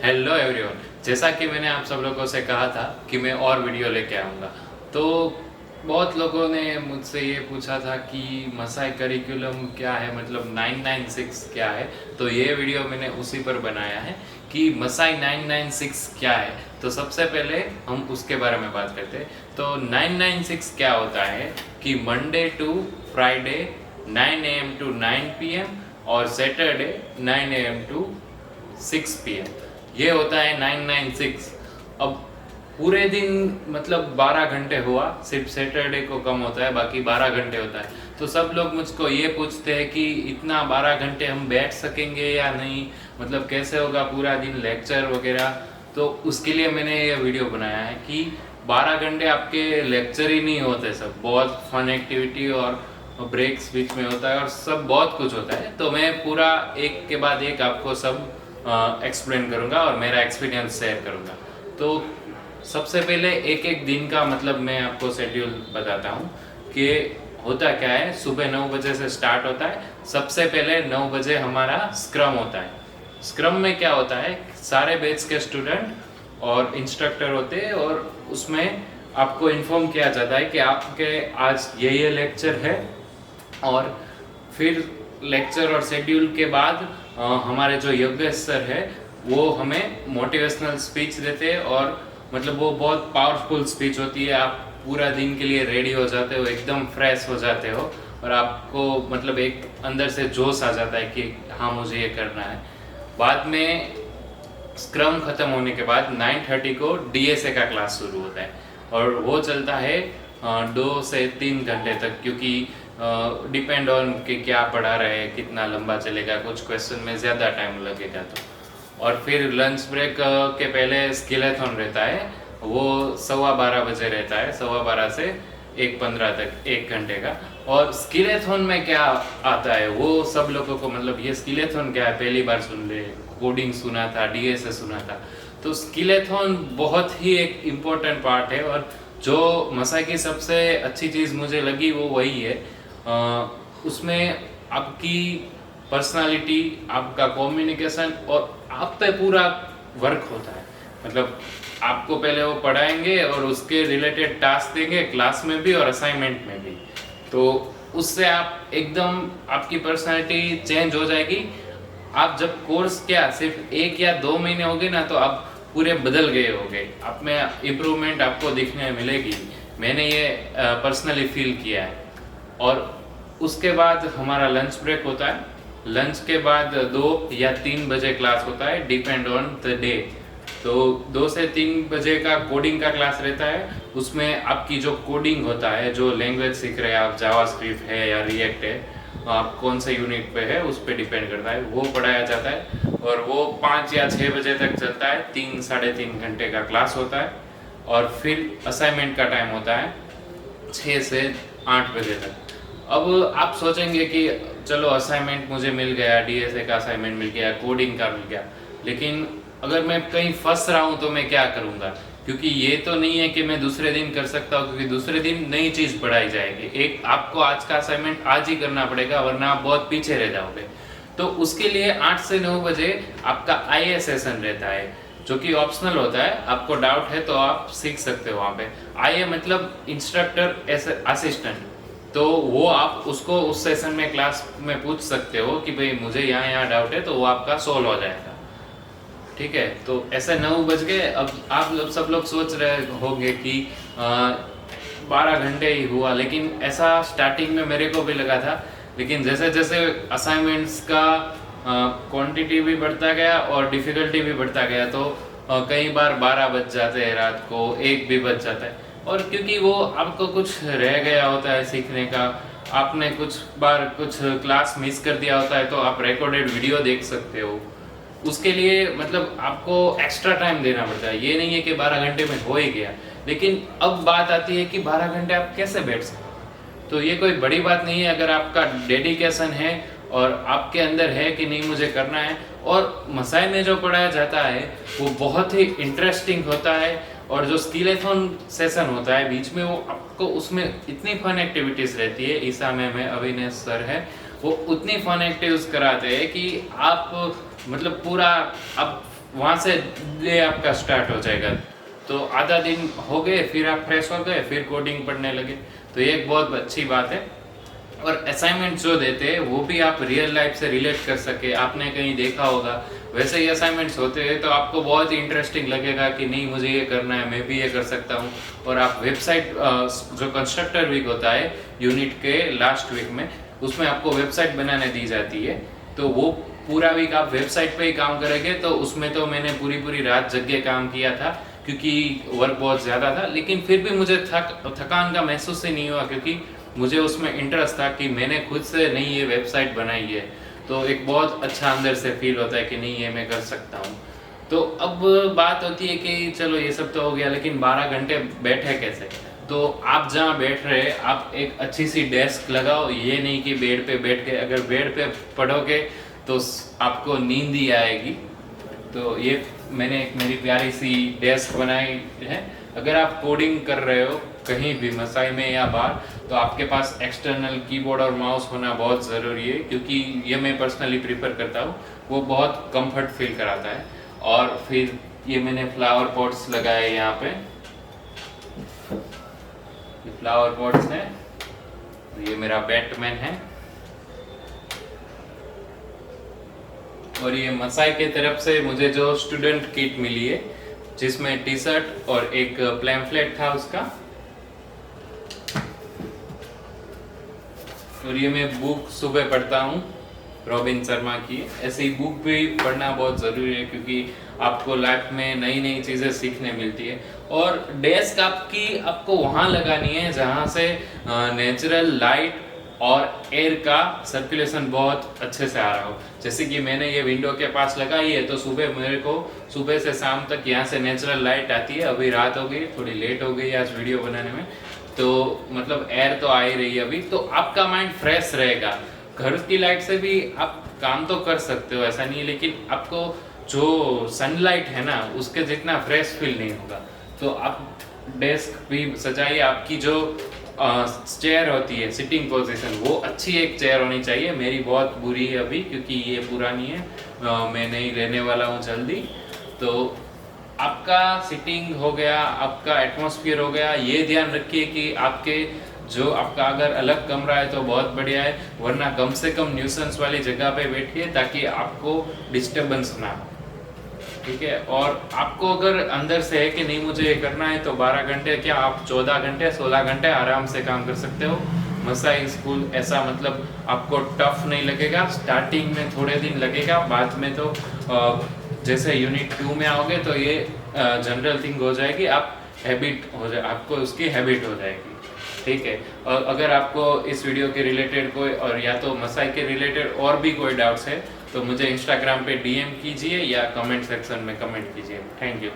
Hello everyone. जैसा कि मैंने आप सब लोगों से कहा था कि मैं और वीडियो लेके आऊँगा, तो बहुत लोगों ने मुझसे ये पूछा था कि मसाई करिकुलम क्या है, मतलब 996 क्या है। तो ये वीडियो मैंने उसी पर बनाया है कि मसाई 996 क्या है। तो सबसे पहले हम उसके बारे में बात करते हैं। तो 996 क्या होता है कि Monday to Friday 9 AM to 9 PM और सैटरडे 9 AM to 6 PM, ये होता है 996। अब पूरे दिन मतलब 12 घंटे हुआ, सिर्फ सैटरडे को कम होता है, बाकी 12 घंटे होता है। तो सब लोग मुझको ये पूछते हैं कि इतना 12 घंटे हम बैठ सकेंगे या नहीं, मतलब कैसे होगा पूरा दिन लेक्चर वगैरह। तो उसके लिए मैंने ये वीडियो बनाया है कि 12 घंटे आपके लेक्चर ही नहीं होते, सब बहुत फन एक्टिविटी और ब्रेक्स बीच में होता है और सब बहुत कुछ होता है। तो मैं पूरा एक के बाद एक आपको सब एक्सप्लेन करूँगा और मेरा एक्सपीरियंस शेयर करूँगा। तो सबसे पहले एक एक दिन का मतलब मैं आपको शेड्यूल बताता हूँ कि होता क्या है। सुबह 9 बजे से स्टार्ट होता है। सबसे पहले 9 बजे हमारा स्क्रम होता है। स्क्रम में क्या होता है, सारे बैच के स्टूडेंट और इंस्ट्रक्टर होते हैं और उसमें आपको इन्फॉर्म किया जाता है कि आपके आज ये लेक्चर है। और फिर लेक्चर और शेड्यूल के बाद हमारे जो योगेश सर है वो हमें मोटिवेशनल स्पीच देते हैं और मतलब वो बहुत पावरफुल स्पीच होती है। आप पूरा दिन के लिए रेडी हो जाते हो, एकदम फ्रेश हो जाते हो और आपको मतलब एक अंदर से जोश आ जाता है कि हाँ मुझे ये करना है। बाद में स्क्रम खत्म होने के बाद 9:30 को डीएसए का क्लास शुरू होता है और वो चलता है 2 से 3 घंटे तक, क्योंकि डिपेंड ऑन कि क्या पढ़ा रहे हैं, कितना लंबा चलेगा, कुछ क्वेश्चन में ज़्यादा टाइम लगेगा तो। और फिर लंच ब्रेक के पहले स्किलेथॉन रहता है, वो 12:15 बजे रहता है, 12:15 से 1:15 तक, 1 घंटे का। और स्किलेथॉन में क्या आता है वो सब लोगों को, मतलब ये स्किलेथॉन क्या है पहली बार सुन ले, कोडिंग सुना था, डीएसए सुना था। तो स्किलेथॉन बहुत ही एक इम्पोर्टेंट पार्ट है और जो मसाई की सबसे अच्छी चीज़ मुझे लगी वो वही है। उसमें आपकी पर्सनालिटी, आपका कम्युनिकेशन और आप पे पूरा वर्क होता है। मतलब आपको पहले वो पढ़ाएंगे और उसके रिलेटेड टास्क देंगे क्लास में भी और असाइनमेंट में भी। तो उससे आप एकदम, आपकी पर्सनालिटी चेंज हो जाएगी। आप जब कोर्स क्या सिर्फ 1 या 2 महीने हो गए ना, तो आप पूरे बदल गए होंगे, आप में इम्प्रूवमेंट आपको दिखने मिलेगी। मैंने ये पर्सनली फील किया है। और उसके बाद हमारा लंच ब्रेक होता है। लंच के बाद 2 या 3 बजे क्लास होता है, डिपेंड ऑन द डे। तो 2 से 3 बजे का कोडिंग का क्लास रहता है। उसमें आपकी जो कोडिंग होता है, जो लैंग्वेज सीख रहे हैं आप, जावास्क्रिप्ट है या रिएक्ट है, आप कौन से यूनिट पे है उस पर डिपेंड करता है, वो पढ़ाया जाता है। और वो 5 या 6 बजे तक चलता है, 3 साढ़े 3 घंटे का क्लास होता है। और फिर असाइनमेंट का टाइम होता है 6 से 8 बजे तक। अब आप सोचेंगे कि चलो असाइनमेंट मुझे मिल गया, डीएसए का असाइनमेंट मिल गया, कोडिंग का मिल गया, लेकिन अगर मैं कहीं फंस रहा हूँ तो मैं क्या करूँगा, क्योंकि ये तो नहीं है कि मैं दूसरे दिन कर सकता हूँ, क्योंकि दूसरे दिन नई चीज़ पढ़ाई जाएगी। एक आपको आज का असाइनमेंट आज ही करना पड़ेगा, वरना आप बहुत पीछे रह जाओगे। तो उसके लिए 8 से 9 बजे आपका आईए सेशन रहता है, जो कि ऑप्शनल होता है। आपको डाउट है तो आप सीख सकते हो वहाँ पे। आईए मतलब इंस्ट्रक्टर असिस्टेंट। तो वो आप उसको उस सेशन में क्लास में पूछ सकते हो कि भाई मुझे यहाँ डाउट है, तो वो आपका सोल्व हो जाएगा। ठीक है, तो ऐसे 9 बज गए। अब आप सब लोग सोच रहे होंगे कि 12 घंटे ही हुआ, लेकिन ऐसा स्टार्टिंग में मेरे को भी लगा था। लेकिन जैसे जैसे असाइनमेंट्स का क्वांटिटी भी बढ़ता गया और डिफ़िकल्टी भी बढ़ता गया, तो कई बार 12 बज जाते हैं रात को, 1 भी बज जाता है। और क्योंकि वो आपको कुछ रह गया होता है सीखने का, आपने कुछ बार कुछ क्लास मिस कर दिया होता है, तो आप रिकॉर्डेड वीडियो देख सकते हो। उसके लिए मतलब आपको एक्स्ट्रा टाइम देना पड़ता है। ये नहीं है कि 12 घंटे में हो ही गया। लेकिन अब बात आती है कि 12 घंटे आप कैसे बैठ सकते हो। तो ये कोई बड़ी बात नहीं है अगर आपका डेडिकेशन है और आपके अंदर है कि नहीं मुझे करना है। और मसाई में जो पढ़ाया जाता है वो बहुत ही इंटरेस्टिंग होता है। और जो स्किलेथॉन सेशन होता है बीच में, वो आपको उसमें इतनी फन एक्टिविटीज़ रहती है। ईसा मैम है, अविनेश सर है, वो उतनी फन एक्टिविटीज कराते हैं कि आप मतलब पूरा आप वहाँ से डे आपका स्टार्ट हो जाएगा। तो आधा दिन हो गए, फिर आप फ्रेश हो गए, फिर कोडिंग पढ़ने लगे, तो ये एक बहुत अच्छी बात है। और असाइनमेंट जो देते हैं वो भी आप रियल लाइफ से रिलेट कर सके, आपने कहीं देखा होगा वैसे ही असाइनमेंट्स होते हैं, तो आपको बहुत ही इंटरेस्टिंग लगेगा कि नहीं मुझे ये करना है, मैं भी ये कर सकता हूँ। और आप वेबसाइट जो कंस्ट्रक्टर वीक होता है यूनिट के लास्ट वीक में, उसमें आपको वेबसाइट बनाने दी जाती है, तो वो पूरा वीक आप वेबसाइट पे ही काम करेंगे। तो उसमें तो मैंने पूरी पूरी रात जग के काम किया था क्योंकि वर्क बहुत ज़्यादा था, लेकिन फिर भी मुझे थकान का महसूस ही नहीं हुआ, क्योंकि मुझे उसमें इंटरेस्ट था कि मैंने खुद से नहीं ये वेबसाइट बनाई है। तो एक बहुत अच्छा अंदर से फील होता है कि नहीं ये मैं कर सकता हूँ। तो अब बात होती है कि चलो ये सब तो हो गया, लेकिन 12 घंटे बैठे कैसे? तो आप जहाँ बैठ रहे आप एक अच्छी सी डेस्क लगाओ, ये नहीं कि बेड पे बैठ के, अगर बेड पे पढ़ोगे तो आपको नींद ही आएगी। तो ये मैंने एक मेरी प्यारी सी डेस्क बनाई है। अगर आप कोडिंग कर रहे हो कहीं भी मसाई में या बाहर, तो आपके पास एक्सटर्नल कीबोर्ड और माउस होना बहुत ज़रूरी है, क्योंकि ये मैं पर्सनली प्रीफर करता हूँ, वो बहुत कंफर्ट फील कराता है। और फिर ये मैंने फ्लावर पॉट्स लगाए यहाँ पे, ये फ्लावर पॉट्स है, ये मेरा बैटमैन है। और ये मसाई के तरफ से मुझे जो स्टूडेंट किट मिली है, जिसमें टी शर्ट और एक पैम्फलेट था उसका। और ये मैं बुक सुबह पढ़ता हूँ रॉबिन शर्मा की। ऐसे ही बुक भी पढ़ना बहुत ज़रूरी है, क्योंकि आपको लाइफ में नई नई चीज़ें सीखने मिलती है। और डेस्क आपको वहाँ लगानी है जहाँ से नेचुरल लाइट और एयर का सर्कुलेशन बहुत अच्छे से आ रहा हो। जैसे कि मैंने ये विंडो के पास लगाई है, तो सुबह मेरे को सुबह से शाम तक यहाँ से नेचुरल लाइट आती है। अभी रात हो गई, थोड़ी लेट हो गई आज वीडियो बनाने में, तो मतलब एयर तो आ ही रही है अभी, तो आपका माइंड फ्रेश रहेगा। घर की लाइट से भी आप काम तो कर सकते हो, ऐसा नहीं है, लेकिन आपको जो सनलाइट है ना उसके जितना फ्रेश फील नहीं होगा। तो आप डेस्क भी सजाइए, आपकी जो चेयर होती है सिटिंग पोजीशन, वो अच्छी एक चेयर होनी चाहिए। मेरी बहुत बुरी है अभी, क्योंकि ये पुरानी है, मैं नहीं लेने वाला हूँ जल्दी। तो आपका सिटिंग हो गया, आपका एटमॉस्फेयर हो गया, ये ध्यान रखिए कि आपका अगर अलग कमरा है तो बहुत बढ़िया है, वरना कम से कम न्यूसेंस वाली जगह पे बैठिए ताकि आपको डिस्टर्बेंस ना हो, ठीक है। और आपको अगर अंदर से है कि नहीं मुझे ये करना है, तो 12 घंटे क्या, आप 14 घंटे 16 घंटे आराम से काम कर सकते हो। मसाई स्कूल ऐसा मतलब आपको टफ नहीं लगेगा, स्टार्टिंग में थोड़े दिन लगेगा, बाद में तो जैसे यूनिट 2 में आओगे तो ये जनरल थिंग हो जाएगी, आपको उसकी हैबिट हो जाएगी, ठीक है। और अगर आपको इस वीडियो के रिलेटेड कोई, और या तो मसाई के रिलेटेड और भी कोई डाउट्स है, तो मुझे इंस्टाग्राम पे DM कीजिए या कमेंट सेक्शन में कमेंट कीजिए। Thank you.